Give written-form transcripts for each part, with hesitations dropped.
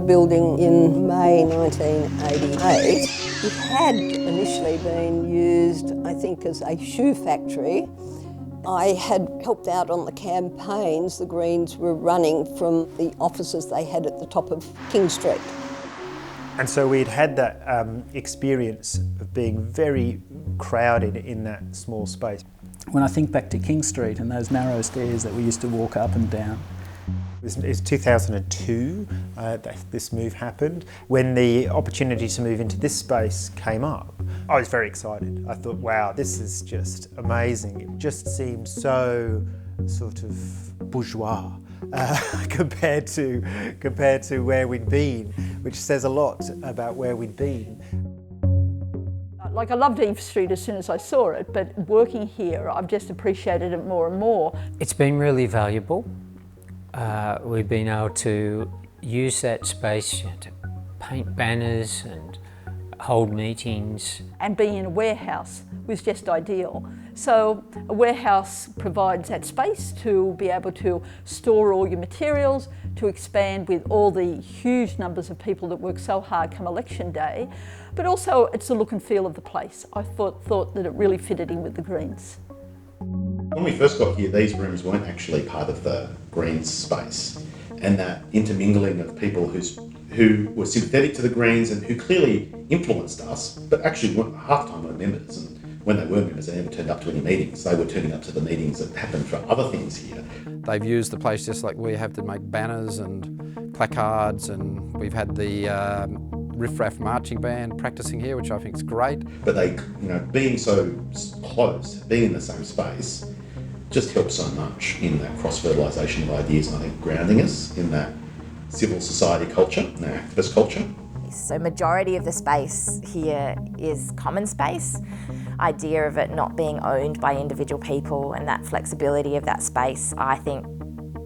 building in May 1988. It had initially been used, I think, as a shoe factory. I had helped out on the campaigns the Greens were running from the offices they had at the top of King Street. And so we'd had that experience of being very crowded in that small space. When I think back to King Street and those narrow stairs that we used to walk up and down. It was 2002 that this move happened. When the opportunity to move into this space came up, I was very excited. I thought, wow, this is just amazing. It just seemed so sort of bourgeois compared to where we'd been, which says a lot about where we'd been. Like, I loved Eve Street as soon as I saw it, but working here, I've just appreciated it more and more. It's been really valuable. We've been able to use that space to paint banners and hold meetings. And being in a warehouse was just ideal. So a warehouse provides that space to be able to store all your materials, to expand with all the huge numbers of people that work so hard come election day, but also it's the look and feel of the place. I thought that it really fitted in with the Greens. When we first got here, these rooms weren't actually part of the Greens space, and that intermingling of people who were sympathetic to the Greens and who clearly influenced us, but actually half the time weren't members, and when they were members they never turned up to any meetings. They were turning up to the meetings that happened for other things here. They've used the place just like we have to make banners and placards, and we've had the Riff Raff marching band practicing here, which I think is great. But they, being so close, being in the same space, just helps so much in that cross-fertilisation of ideas, and I think grounding us in that civil society culture, and that activist culture. So majority of the space here is common space. Idea of it not being owned by individual people and that flexibility of that space, I think,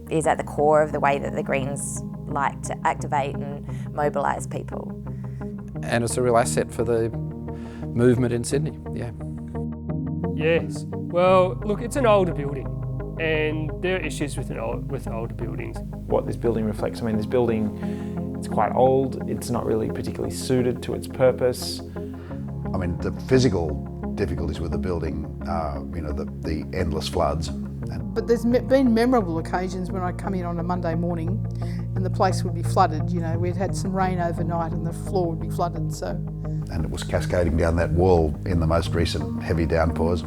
is at the core of the way that the Greens like to activate and mobilise people. And it's a real asset for the movement in Sydney, yeah. Yes, well, look, it's an older building and there are issues with older buildings. What this building reflects, this building, it's quite old, it's not really particularly suited to its purpose. The physical difficulties with the building are, the endless floods. But there's been memorable occasions when I come in on a Monday morning and the place would be flooded. We'd had some rain overnight and the floor would be flooded, so. And it was cascading down that wall in the most recent heavy downpours.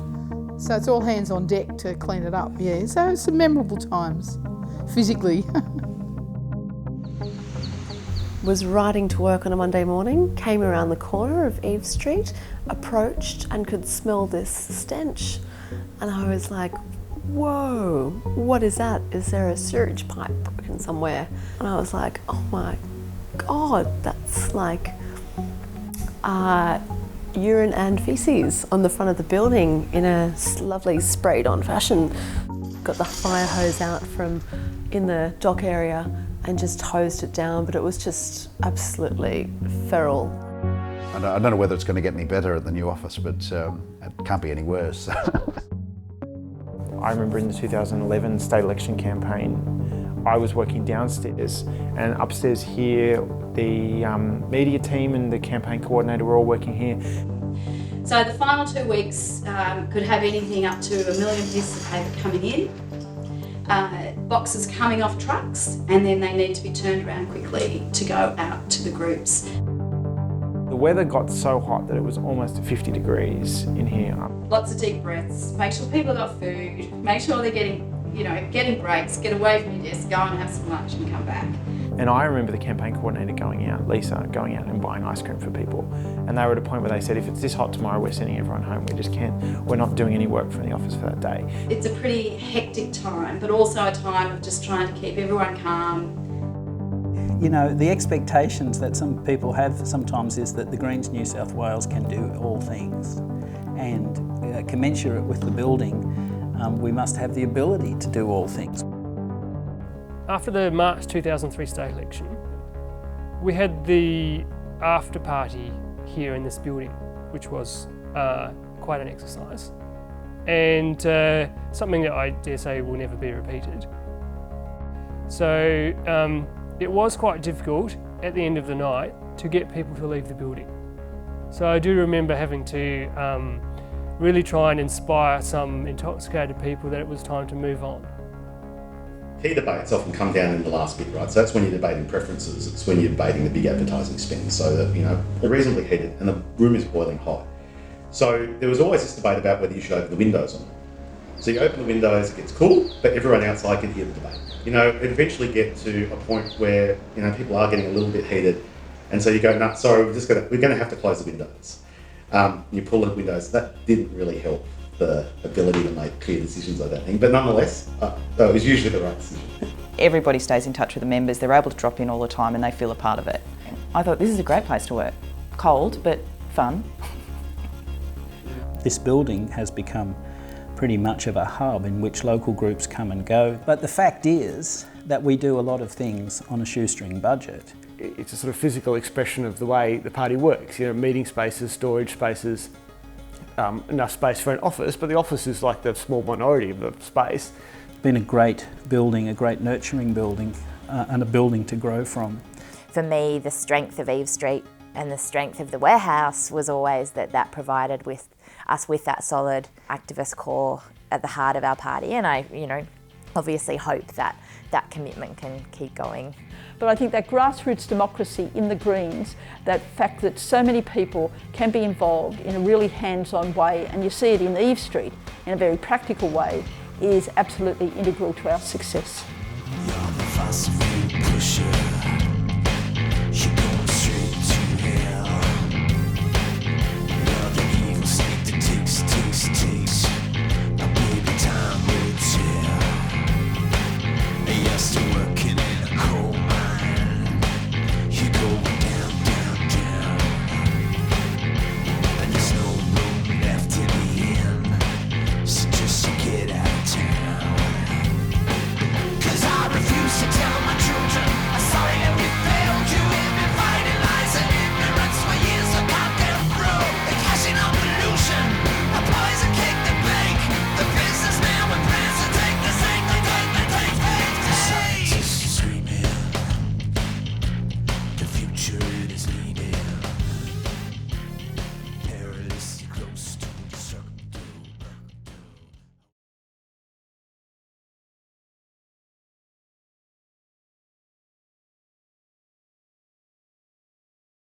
So it's all hands on deck to clean it up, yeah. So it's some memorable times, physically. Was riding to work on a Monday morning, came around the corner of Eve Street, approached and could smell this stench. And I was like, whoa, what is that? Is there a sewage pipe broken somewhere? And I was like, oh my God, that's like urine and faeces on the front of the building in a lovely sprayed on fashion. Got the fire hose out from in the dock area and just hosed it down, but it was just absolutely feral. I don't know whether it's going to get any better at the new office, but it can't be any worse. I remember in the 2011 state election campaign, I was working downstairs, and upstairs here, the media team and the campaign coordinator were all working here. So the final 2 weeks could have anything up to 1 million pieces of paper coming in, boxes coming off trucks, and then they need to be turned around quickly to go out to the groups. The weather got so hot that it was almost 50 degrees in here. Lots of deep breaths, make sure people have got food, make sure they're getting breaks, get away from your desk, go and have some lunch and come back. And I remember the campaign coordinator Lisa, going out and buying ice cream for people. And they were at a point where they said, if it's this hot tomorrow, we're sending everyone home. We're not doing any work from the office for that day. It's a pretty hectic time, but also a time of just trying to keep everyone calm. The expectations that some people have sometimes is that the Greens New South Wales can do all things. And commensurate with the building, we must have the ability to do all things. After the March 2003 state election, we had the after party here in this building, which was quite an exercise, and something that I dare say will never be repeated. So it was quite difficult at the end of the night to get people to leave the building. So I do remember having to really try and inspire some intoxicated people that it was time to move on. Key debates often come down in the last bit, right? So that's when you're debating preferences. It's when you're debating the big advertising spend. So that, you know, they're reasonably heated and the room is boiling hot. So there was always this debate about whether you should open the windows or not. So you open the windows, it gets cool, but everyone outside can hear the debate. You know, it eventually get to a point where, you know, people are getting a little bit heated, and so you go, no, sorry, we're going to have to close the windows. You pull the windows. That didn't really help the ability to make clear decisions, I don't think. But nonetheless, it was usually the right decision. Everybody stays in touch with the members. They're able to drop in all the time, and they feel a part of it. I thought this is a great place to work. Cold, but fun. This building has become pretty much of a hub in which local groups come and go. But the fact is that we do a lot of things on a shoestring budget. It's a sort of physical expression of the way the party works. You know, meeting spaces, storage spaces, enough space for an office, but the office is like the small minority of the space. It's been a great building, a great nurturing building, and a building to grow from. For me, the strength of Eve Street and the strength of the warehouse was always that provided us with that solid activist core at the heart of our party, and I, you know, obviously hope that that commitment can keep going. But I think that grassroots democracy in the Greens, that fact that so many people can be involved in a really hands-on way, and you see it in Eve Street in a very practical way, is absolutely integral to our success.